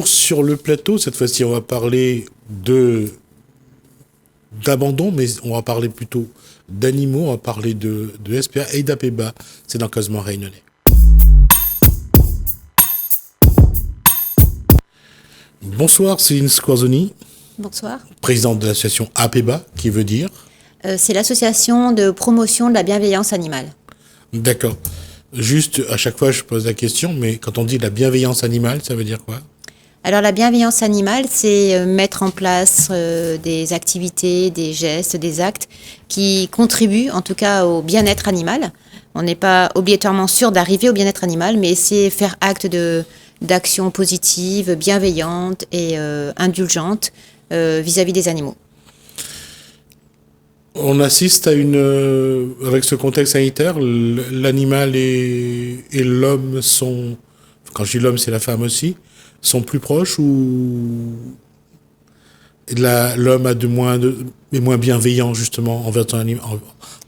Sur le plateau, cette fois-ci, on va parler d'abandon, mais on va parler plutôt d'animaux, on va parler de SPA et d'APEBA. C'est dans Causement Réunionnais. Bonsoir, Céline Squarzoni. Bonsoir. Présidente de l'association APEBA, qui veut dire c'est l'association de promotion de la bienveillance animale. D'accord. Juste, à chaque fois, je pose la question, mais quand on dit la bienveillance animale, ça veut dire quoi? Alors la bienveillance animale, c'est mettre en place des activités, des gestes, des actes qui contribuent en tout cas au bien-être animal. On n'est pas obligatoirement sûr d'arriver au bien-être animal, mais c'est faire acte d'action positive, bienveillante et indulgente vis-à-vis des animaux. On assiste à avec ce contexte sanitaire, l'animal et l'homme sont, quand je dis l'homme, c'est la femme aussi, sont plus proches ou l'homme est moins bienveillant justement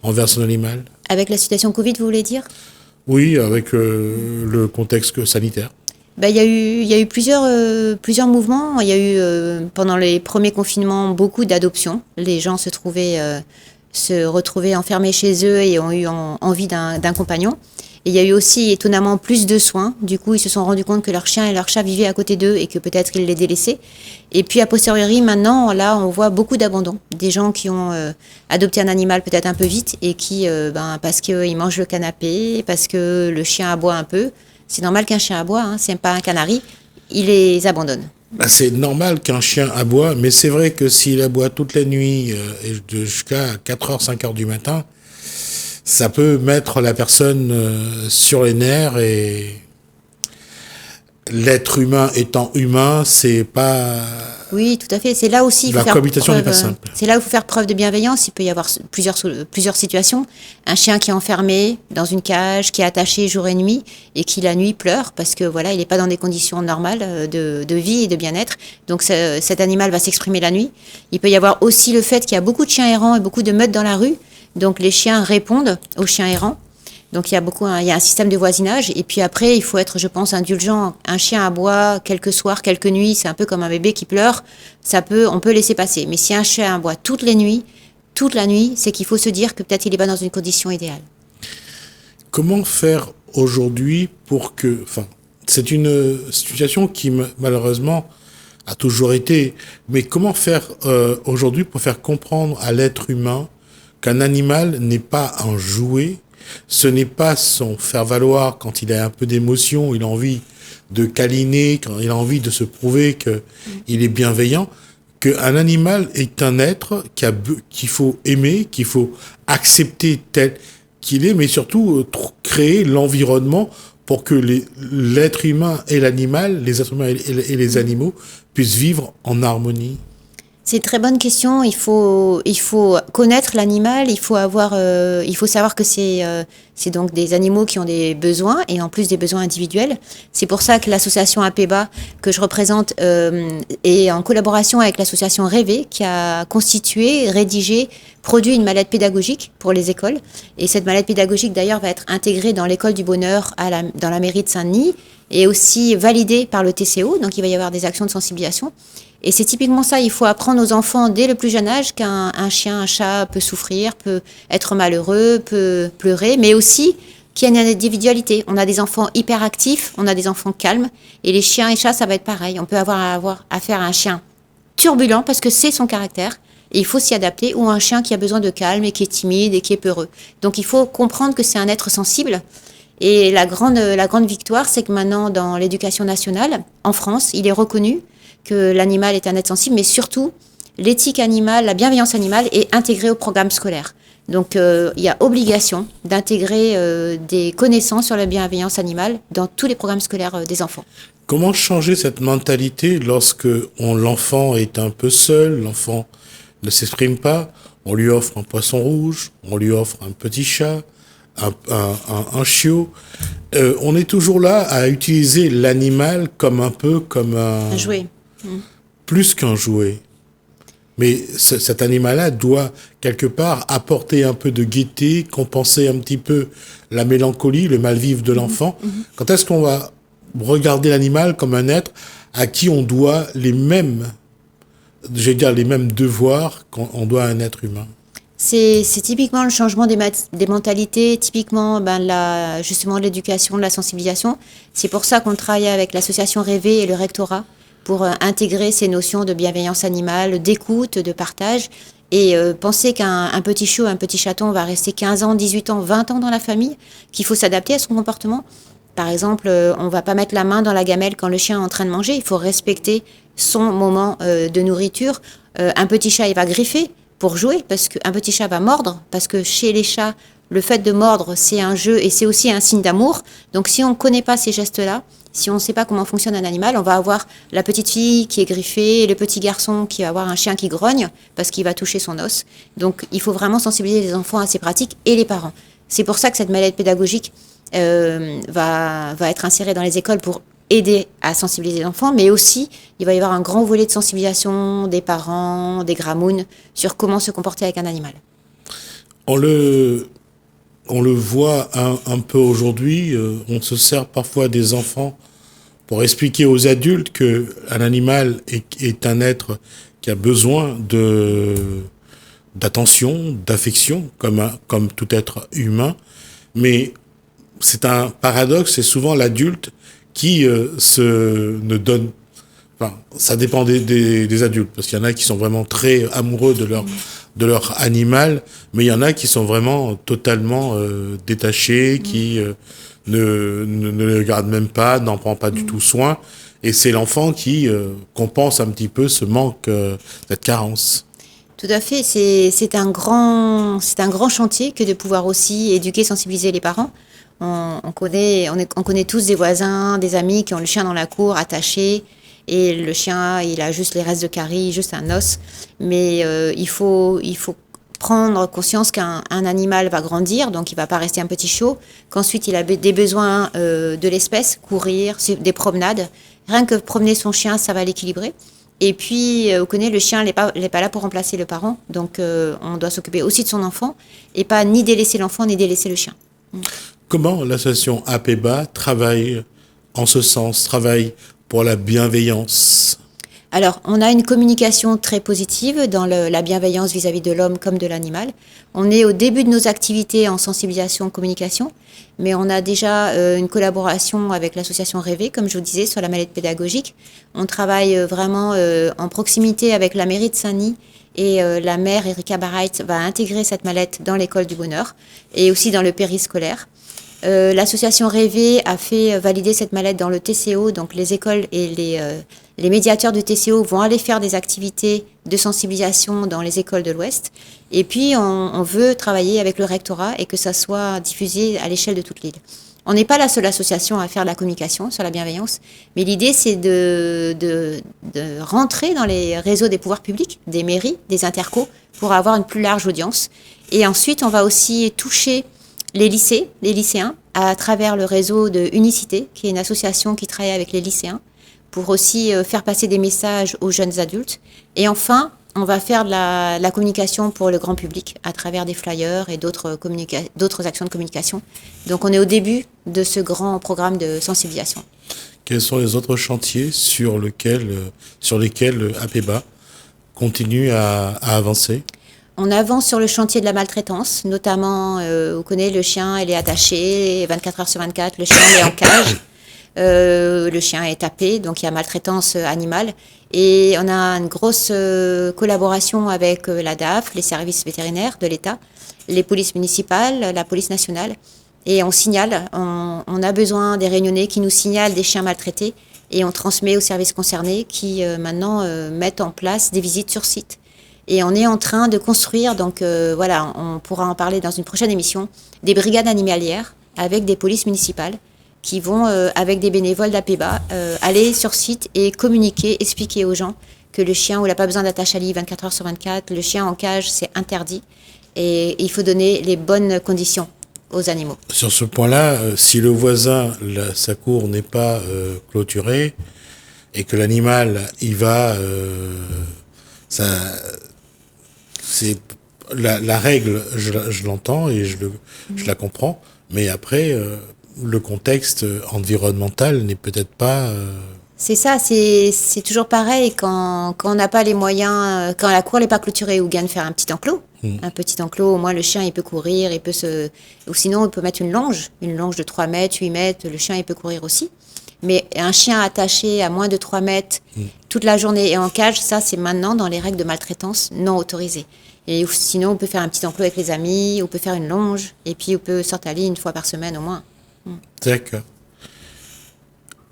envers son animal? Avec la situation Covid, vous voulez dire? Oui, avec le contexte sanitaire. Il y a eu plusieurs mouvements. Il y a eu pendant les premiers confinements beaucoup d'adoptions. Les gens se retrouvaient enfermés chez eux et ont eu envie d'un compagnon. Et il y a eu aussi étonnamment plus de soins. Du coup, ils se sont rendus compte que leur chien et leur chat vivaient à côté d'eux et que peut-être qu'ils les délaissaient. Et puis a posteriori, maintenant, là, on voit beaucoup d'abandon. Des gens qui ont adopté un animal peut-être un peu vite et qui, parce qu'ils mangent le canapé, parce que le chien aboie un peu. C'est normal qu'un chien aboie, hein, c'est pas un canari, il les abandonne. C'est normal qu'un chien aboie, mais c'est vrai que s'il aboie toute la nuit jusqu'à 4h, 5h du matin, ça peut mettre la personne sur les nerfs et l'être humain étant humain, c'est pas... Oui, tout à fait. C'est là aussi la cohabitation n'est pas simple. C'est là où il faut faire preuve de bienveillance. Il peut y avoir plusieurs situations. Un chien qui est enfermé dans une cage, qui est attaché jour et nuit et qui la nuit pleure parce que voilà, il n'est pas dans des conditions normales de vie et de bien-être. Donc cet animal va s'exprimer la nuit. Il peut y avoir aussi le fait qu'il y a beaucoup de chiens errants et beaucoup de meutes dans la rue. Donc les chiens répondent aux chiens errants. Donc il y a un système de voisinage et puis après il faut être, je pense, indulgent. Un chien aboie quelques soirs, quelques nuits, c'est un peu comme un bébé qui pleure, on peut laisser passer. Mais si un chien aboie toute la nuit, c'est qu'il faut se dire que peut-être il n'est pas dans une condition idéale. Comment faire aujourd'hui c'est une situation qui malheureusement a toujours été, mais comment faire aujourd'hui pour faire comprendre à l'être humain qu'un animal n'est pas un jouet? Ce n'est pas son faire-valoir quand il a un peu d'émotion, il a envie de câliner, quand il a envie de se prouver qu'il est bienveillant, qu'un animal est un être qu'il faut aimer, qu'il faut accepter tel qu'il est, mais surtout créer l'environnement pour que l'être humain et l'animal, les êtres humains et les animaux puissent vivre en harmonie. C'est une très bonne question. Il faut connaître l'animal. Il faut savoir que c'est donc des animaux qui ont des besoins et en plus des besoins individuels. C'est pour ça que l'association APEBA que je représente est en collaboration avec l'association Rêver qui a constitué, rédigé, produit une mallette pédagogique pour les écoles. Et cette mallette pédagogique d'ailleurs va être intégrée dans l'école du bonheur dans la mairie de Saint-Denis et aussi validée par le TCO. Donc il va y avoir des actions de sensibilisation. Et c'est typiquement ça, il faut apprendre aux enfants dès le plus jeune âge qu'un chien, un chat peut souffrir, peut être malheureux, peut pleurer, mais aussi qu'il y a une individualité. On a des enfants hyperactifs, on a des enfants calmes, et les chiens et chats, ça va être pareil. On peut avoir affaire à un chien turbulent parce que c'est son caractère, et il faut s'y adapter, ou un chien qui a besoin de calme et qui est timide et qui est peureux. Donc il faut comprendre que c'est un être sensible. Et la grande victoire, c'est que maintenant, dans l'éducation nationale, en France, il est reconnu que l'animal est un être sensible, mais surtout, l'éthique animale, la bienveillance animale est intégrée au programme scolaire. Donc, il y a obligation d'intégrer des connaissances sur la bienveillance animale dans tous les programmes scolaires des enfants. Comment changer cette mentalité lorsque l'enfant est un peu seul, l'enfant ne s'exprime pas, on lui offre un poisson rouge, on lui offre un petit chat, un chiot. On est toujours là à utiliser l'animal comme un jouet. Plus qu'un jouet. Mais cet animal-là doit, quelque part, apporter un peu de gaieté, compenser un petit peu la mélancolie, le mal-vivre de l'enfant. Quand est-ce qu'on va regarder l'animal comme un être à qui on doit les mêmes, j'allais dire les mêmes devoirs qu'on doit à un être humain. C'est typiquement le changement des mentalités, typiquement justement de l'éducation, de la sensibilisation. C'est pour ça qu'on travaille avec l'association Rêver et le rectorat pour intégrer ces notions de bienveillance animale, d'écoute, de partage. Et penser qu'un petit chiot, un petit chaton va rester 15 ans, 18 ans, 20 ans dans la famille, qu'il faut s'adapter à son comportement. Par exemple, on ne va pas mettre la main dans la gamelle quand le chien est en train de manger. Il faut respecter son moment de nourriture. Un petit chat, il va griffer pour jouer, parce qu'un petit chat va mordre, parce que chez les chats, le fait de mordre, c'est un jeu et c'est aussi un signe d'amour. Donc si on ne connaît pas ces gestes-là, si on ne sait pas comment fonctionne un animal, on va avoir la petite fille qui est griffée, le petit garçon qui va avoir un chien qui grogne parce qu'il va toucher son os. Donc il faut vraiment sensibiliser les enfants à ces pratiques et les parents. C'est pour ça que cette mallette pédagogique va être insérée dans les écoles pour aider à sensibiliser les enfants, mais aussi il va y avoir un grand volet de sensibilisation des parents, des gramounes, sur comment se comporter avec un animal. On le voit un peu aujourd'hui, on se sert parfois des enfants pour expliquer aux adultes qu'un animal est un être qui a besoin d'attention, d'affection, comme tout être humain. Mais c'est un paradoxe, c'est souvent l'adulte qui ne donne... Enfin, ça dépend des adultes, parce qu'il y en a qui sont vraiment très amoureux de leur animal, mais il y en a qui sont vraiment totalement détachés, qui ne le regardent même pas, n'en prend pas du tout soin, et c'est l'enfant qui compense un petit peu ce manque, cette carence. Tout à fait, c'est un grand chantier que de pouvoir aussi éduquer, sensibiliser les parents. On connaît tous des voisins, des amis qui ont le chien dans la cour attaché, et le chien, il a juste les restes de carie, juste un os. Mais il faut prendre conscience qu'un animal va grandir, donc il ne va pas rester un petit chiot, qu'ensuite il a des besoins de l'espèce, courir, des promenades. Rien que promener son chien, ça va l'équilibrer. Et puis, on connaît, le chien n'est pas là pour remplacer le parent, donc on doit s'occuper aussi de son enfant, et pas ni délaisser l'enfant, ni délaisser le chien. Comment l'association APEBA travaille en ce sens, travaille pour la bienveillance? Alors, on a une communication très positive dans la bienveillance vis-à-vis de l'homme comme de l'animal. On est au début de nos activités en sensibilisation, communication, mais on a déjà une collaboration avec l'association Rêver, comme je vous disais, sur la mallette pédagogique. On travaille vraiment en proximité avec la mairie de Saint-Denis, et la maire Erika Barreit va intégrer cette mallette dans l'école du bonheur et aussi dans le périscolaire. L'association Rêver a fait valider cette mallette dans le TCO, donc les écoles et les médiateurs du TCO vont aller faire des activités de sensibilisation dans les écoles de l'Ouest. Et puis, on veut travailler avec le rectorat et que ça soit diffusé à l'échelle de toute l'île. On n'est pas la seule association à faire de la communication sur la bienveillance, mais l'idée, c'est de rentrer dans les réseaux des pouvoirs publics, des mairies, des intercos, pour avoir une plus large audience. Et ensuite, on va aussi toucher les lycées, les lycéens, à travers le réseau de Unicité, qui est une association qui travaille avec les lycéens, pour aussi faire passer des messages aux jeunes adultes. Et enfin, on va faire de la communication pour le grand public à travers des flyers et d'autres actions de communication. Donc on est au début de ce grand programme de sensibilisation. Quels sont les autres chantiers sur lesquels APEBA continue à avancer? On avance sur le chantier de la maltraitance, notamment, vous connaissez, le chien, il est attaché 24 heures sur 24, le chien est en cage. Le chien est tapé, donc il y a maltraitance animale. Et on a une grosse collaboration avec la DAF, les services vétérinaires de l'État, les polices municipales, la police nationale. Et on signale, on a besoin des Réunionnais qui nous signalent des chiens maltraités et on transmet aux services concernés qui maintenant mettent en place des visites sur site. Et on est en train de construire, donc voilà, on pourra en parler dans une prochaine émission, des brigades animalières avec des polices municipales qui vont, avec des bénévoles d'APEBA, aller sur site et communiquer, expliquer aux gens que le chien, il n'a pas besoin d'attache à lit 24 heures sur 24, le chien en cage, c'est interdit. Et il faut donner les bonnes conditions aux animaux. Sur ce point-là, si le voisin, sa cour n'est pas clôturée, et que l'animal, il va... c'est la règle, je l'entends et je la comprends, mais après... le contexte environnemental n'est peut-être pas C'est ça, c'est toujours pareil quand on n'a pas les moyens, quand la cour n'est pas clôturée ou bien de faire un petit enclos. Un petit enclos, au moins le chien il peut courir, il peut ou sinon on peut mettre une longe de 3 mètres, 8 mètres, le chien il peut courir aussi. Mais un chien attaché à moins de 3 mètres toute la journée et en cage, ça c'est maintenant dans les règles de maltraitance non autorisées. Et sinon on peut faire un petit enclos avec les amis, on peut faire une longe et puis on peut sortir à l'île 1 fois par semaine au moins. D'accord.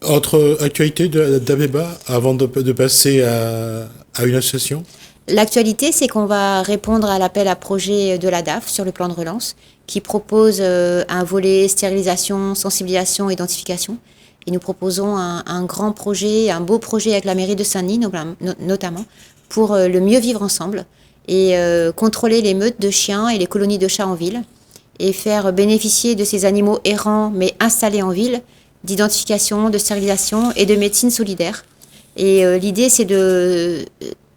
Autre actualité d'Abeba avant de passer à une association? L'actualité, c'est qu'on va répondre à l'appel à projet de la DAF sur le plan de relance, qui propose un volet stérilisation, sensibilisation, identification. Et nous proposons un grand projet, un beau projet avec la mairie de Saint-Denis notamment, pour le mieux vivre ensemble et contrôler les meutes de chiens et les colonies de chats en ville et faire bénéficier de ces animaux errants mais installés en ville d'identification, de stérilisation et de médecine solidaire. Et l'idée, c'est de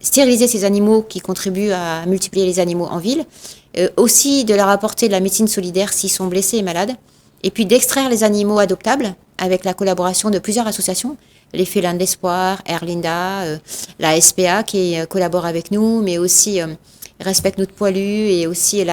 stériliser ces animaux qui contribuent à multiplier les animaux en ville, aussi de leur apporter de la médecine solidaire s'ils sont blessés et malades, et puis d'extraire les animaux adoptables avec la collaboration de plusieurs associations, les Félins de l'Espoir, Erlinda, la SPA qui collabore avec nous, mais aussi Respecte notre poilu et aussi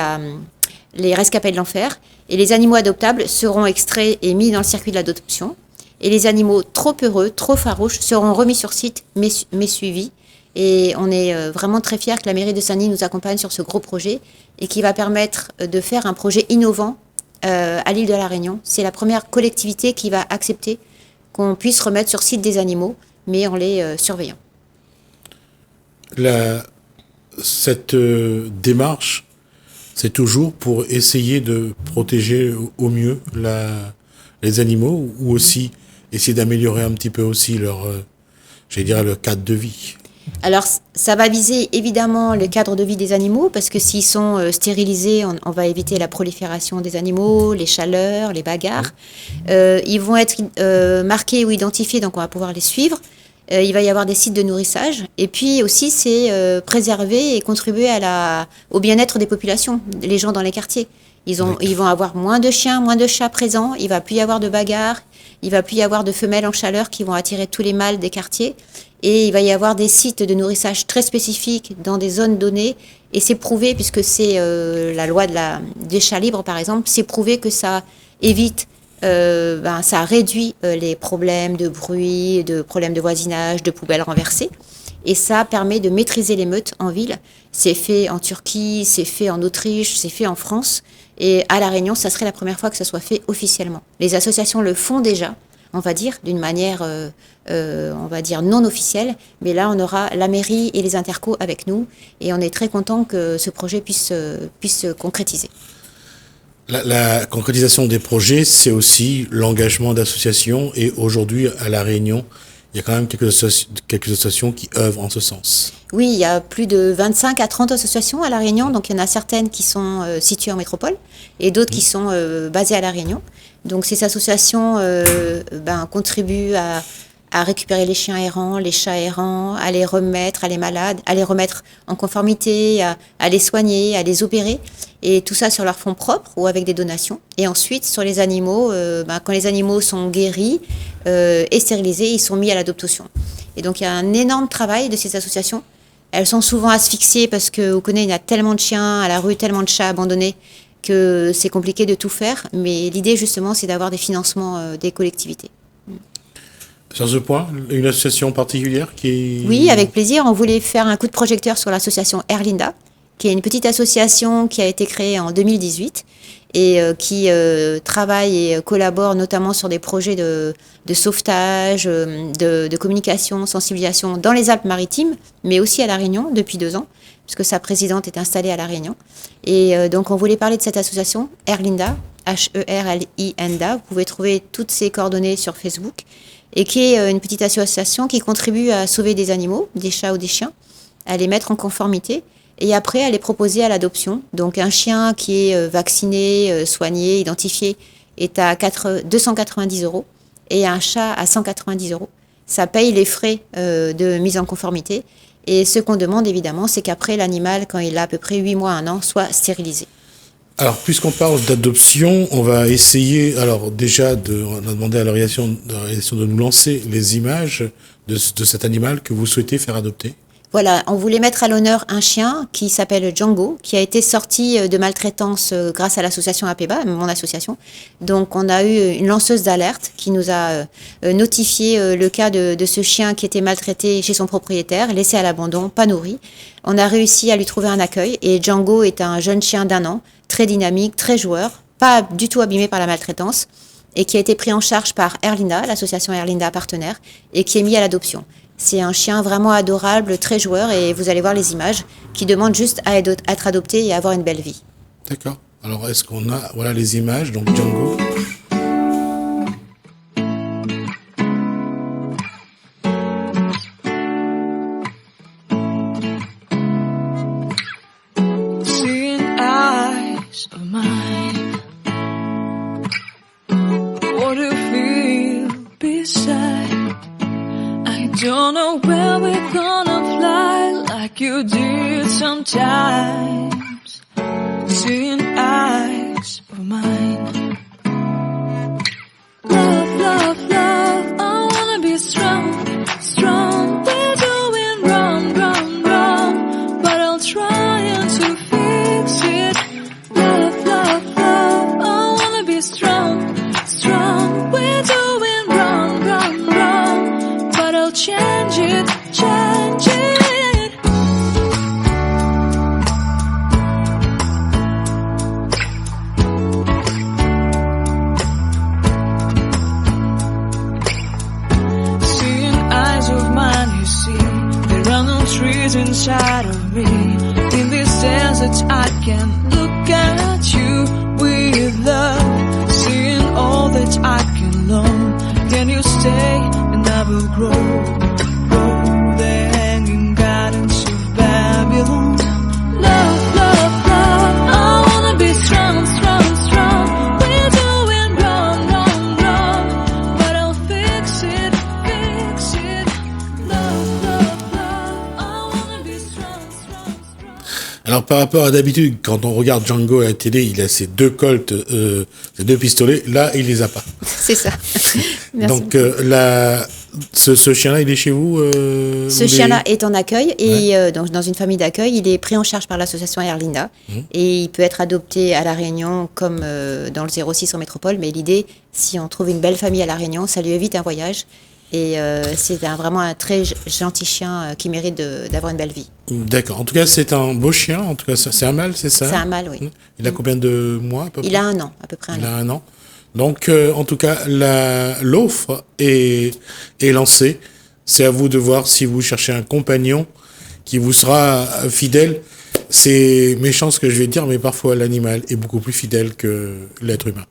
les Rescapés de l'Enfer. Et les animaux adoptables seront extraits et mis dans le circuit de l'adoption. Et les animaux trop heureux, trop farouches seront remis sur site, mais suivis. Et on est vraiment très fiers que la mairie de Saint-Denis nous accompagne sur ce gros projet et qui va permettre de faire un projet innovant à l'île de la Réunion. C'est la première collectivité qui va accepter qu'on puisse remettre sur site des animaux, mais en les surveillant. Cette démarche, c'est toujours pour essayer de protéger au mieux les animaux ou aussi essayer d'améliorer un petit peu aussi leur cadre de vie. Alors, ça va viser évidemment le cadre de vie des animaux, parce que s'ils sont stérilisés, on va éviter la prolifération des animaux, les chaleurs, les bagarres. Ils vont être marqués ou identifiés, donc on va pouvoir les suivre. Il va y avoir des sites de nourrissage. Et puis aussi, c'est préserver et contribuer au bien-être des populations, les gens dans les quartiers. Ils vont avoir moins de chiens, moins de chats présents. Il ne va plus y avoir de bagarres. Il ne va plus y avoir de femelles en chaleur qui vont attirer tous les mâles des quartiers. Et il va y avoir des sites de nourrissage très spécifiques dans des zones données. Et c'est prouvé, puisque c'est la loi des chats libres, par exemple, c'est prouvé que ça évite, ça réduit les problèmes de bruit, de problèmes de voisinage, de poubelles renversées. Et ça permet de maîtriser les meutes en ville. C'est fait en Turquie, c'est fait en Autriche, c'est fait en France. Et à La Réunion, ça serait la première fois que ça soit fait officiellement. Les associations le font déjà, on va dire, d'une manière, on va dire, non officielle. Mais là, on aura la mairie et les intercos avec nous. Et on est très content que ce projet puisse se concrétiser. La concrétisation des projets, c'est aussi l'engagement d'associations. Et aujourd'hui, à La Réunion, il y a quand même quelques associations qui œuvrent en ce sens. Oui, il y a plus de 25 à 30 associations à La Réunion. Donc, il y en a certaines qui sont situées en métropole et d'autres qui sont basées à La Réunion. Donc, ces associations contribuent à récupérer les chiens errants, les chats errants, à les remettre à les malades, à les remettre en conformité, à les soigner, à les opérer. Et tout ça sur leur fonds propres ou avec des donations. Et ensuite, sur les animaux, quand les animaux sont guéris et stérilisés, ils sont mis à l'adoption. Et donc, il y a un énorme travail de ces associations. Elles sont souvent asphyxiées parce que, vous connaissez, il y a tellement de chiens à la rue, tellement de chats abandonnés que c'est compliqué de tout faire. Mais l'idée, justement, c'est d'avoir des financements des collectivités. Sur ce point, une association particulière qui... Oui, avec plaisir. On voulait faire un coup de projecteur sur l'association Erlinda, qui est une petite association qui a été créée en 2018 et qui travaille et collabore notamment sur des projets de sauvetage, de communication, sensibilisation dans les Alpes-Maritimes, mais aussi à La Réunion depuis 2 ans, puisque sa présidente est installée à La Réunion. Et donc on voulait parler de cette association, Erlinda, H-E-R-L-I-N-D-A. Vous pouvez trouver toutes ses coordonnées sur Facebook, et qui est une petite association qui contribue à sauver des animaux, des chats ou des chiens, à les mettre en conformité, et après à les proposer à l'adoption. Donc un chien qui est vacciné, soigné, identifié, est à 290 €, et un chat à 190 €. Ça paye les frais de mise en conformité. Et ce qu'on demande évidemment, c'est qu'après l'animal, quand il a à peu près 8 mois, 1 an, soit stérilisé. Alors, puisqu'on parle d'adoption, on va essayer, alors déjà, on a demandé à l'organisation de nous lancer les images de cet animal que vous souhaitez faire adopter. Voilà, on voulait mettre à l'honneur un chien qui s'appelle Django, qui a été sorti de maltraitance grâce à l'association APEBA, mon association. Donc on a eu une lanceuse d'alerte qui nous a notifié le cas de ce chien qui était maltraité chez son propriétaire, laissé à l'abandon, pas nourri. On a réussi à lui trouver un accueil et Django est un jeune chien d'1 an, très dynamique, très joueur, pas du tout abîmé par la maltraitance et qui a été pris en charge par Erlinda, l'association Erlinda partenaire, et qui est mis à l'adoption. C'est un chien vraiment adorable, très joueur, et vous allez voir les images, qui demande juste à être adopté et à avoir une belle vie. D'accord. Alors, est-ce qu'on a, voilà les images, donc Django. Seeing eyes of mine, what do you feel beside? I don't know where we're gonna fly like you did sometimes. Seeing eyes of mine. Love, love, love, I wanna be strong, strong. We're doing wrong, wrong, wrong, but I'll try to fix it. Love, love, love, I wanna be strong, strong. We're doing wrong, wrong, wrong, but I'll change it, change it. Seeing eyes of mine, you see, there are no trees inside of me. In this desert, I can look at you with love. Seeing all that I can learn, can you stay and I will grow? Grow the hanging gardens of Babylon. Love, love, love, I wanna be strong, strong, strong. We're doing wrong, wrong, wrong, but I'll fix it, fix it. Love, love, love, I wanna be strong, strong, strong. Alors, par rapport à d'habitude, quand on regarde Django à la télé, il a ses 2 Colt, ses 2 pistolets. Là, il les a pas. C'est ça. Merci. Donc, ce chien-là, il est chez vous Ce chien-là est en accueil et donc dans une famille d'accueil. Il est pris en charge par l'association Erlinda et il peut être adopté à La Réunion comme dans le 06 en métropole. Mais l'idée, si on trouve une belle famille à La Réunion, ça lui évite un voyage. Et c'est vraiment un très gentil chien qui mérite d'avoir une belle vie. D'accord. En tout cas, c'est un beau chien. En tout cas, c'est un mâle, c'est ça? C'est un mâle, oui. Il a combien de mois à peu près? Il a 1 an, à peu près Il a 1 an. 1 an. Donc, en tout cas, l'offre est lancée. C'est à vous de voir si vous cherchez un compagnon qui vous sera fidèle. C'est méchant ce que je vais dire, mais parfois l'animal est beaucoup plus fidèle que l'être humain.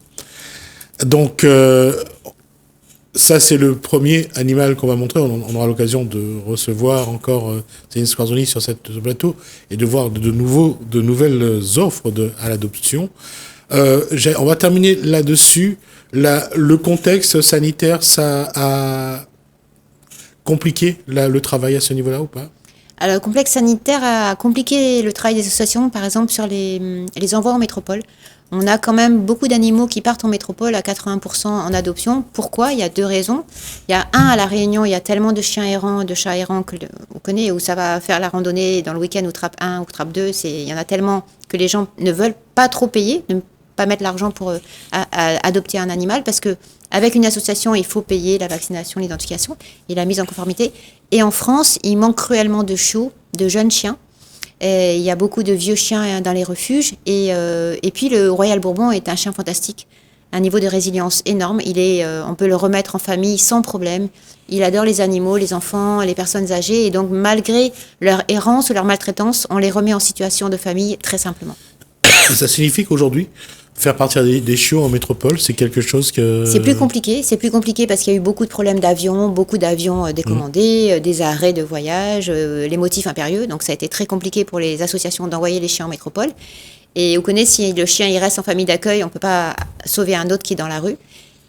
Donc, ça, c'est le premier animal qu'on va montrer. On aura l'occasion de recevoir encore Céline Squarzoni sur ce plateau et de voir de nouvelles offres à l'adoption. On va terminer là-dessus. Le contexte sanitaire, ça a compliqué le travail à ce niveau-là ou pas? Alors, le complexe sanitaire a compliqué le travail des associations, par exemple sur les envois en métropole. On a quand même beaucoup d'animaux qui partent en métropole à 80% en adoption. Pourquoi? Il y a 2 raisons. Il y a à La Réunion, il y a tellement de chiens errants, de chats errants que on connaît, où ça va faire la randonnée dans le week-end ou trappe 1 ou trappe 2. Il y en a tellement que les gens ne veulent pas trop payer, ne pas mettre l'argent pour adopter un animal, parce que avec une association, il faut payer la vaccination, l'identification et la mise en conformité. Et en France, il manque cruellement de chiots, de jeunes chiens. Et il y a beaucoup de vieux chiens dans les refuges. Et puis, le Royal Bourbon est un chien fantastique. Un niveau de résilience énorme. On peut le remettre en famille sans problème. Il adore les animaux, les enfants, les personnes âgées. Et donc, malgré leur errance ou leur maltraitance, on les remet en situation de famille très simplement. Ça signifie qu'aujourd'hui, faire partir des chiots en métropole, c'est quelque chose que... C'est plus compliqué parce qu'il y a eu beaucoup de problèmes d'avions, beaucoup d'avions décommandés, des arrêts de voyage, les motifs impérieux. Donc ça a été très compliqué pour les associations d'envoyer les chiens en métropole. Et vous connaissez, si le chien il reste en famille d'accueil, on ne peut pas sauver un autre qui est dans la rue.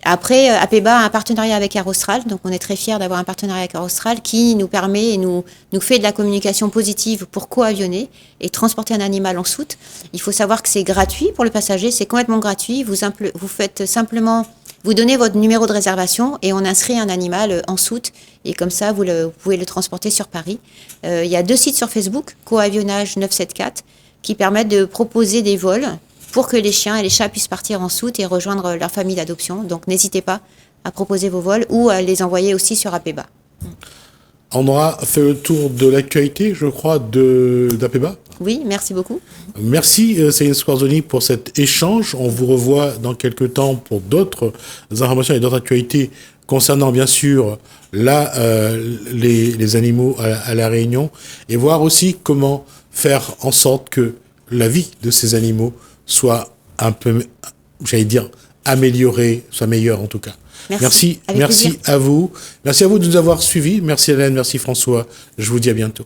Après, APEBA a un partenariat avec Air Austral, donc on est très fiers d'avoir un partenariat avec Air Austral qui nous permet et nous fait de la communication positive pour coavionner et transporter un animal en soute. Il faut savoir que c'est gratuit pour le passager, c'est complètement gratuit. Vous faites simplement, vous donnez votre numéro de réservation et on inscrit un animal en soute et comme ça vous pouvez le transporter sur Paris. Il y a 2 sites sur Facebook, Coavionnage 974, qui permettent de proposer des vols pour que les chiens et les chats puissent partir en soute et rejoindre leur famille d'adoption. Donc n'hésitez pas à proposer vos vols ou à les envoyer aussi sur APEBA. On aura fait le tour de l'actualité, je crois, d'APEBA. Oui, merci beaucoup. Merci Céline Squarzoni pour cet échange. On vous revoit dans quelques temps pour d'autres informations et d'autres actualités concernant bien sûr les animaux à La Réunion et voir aussi comment faire en sorte que la vie de ces animaux soit un peu, j'allais dire, améliorée, soit meilleure en tout cas. Merci à vous. Merci à vous de nous avoir suivis. Merci Hélène, merci François. Je vous dis à bientôt.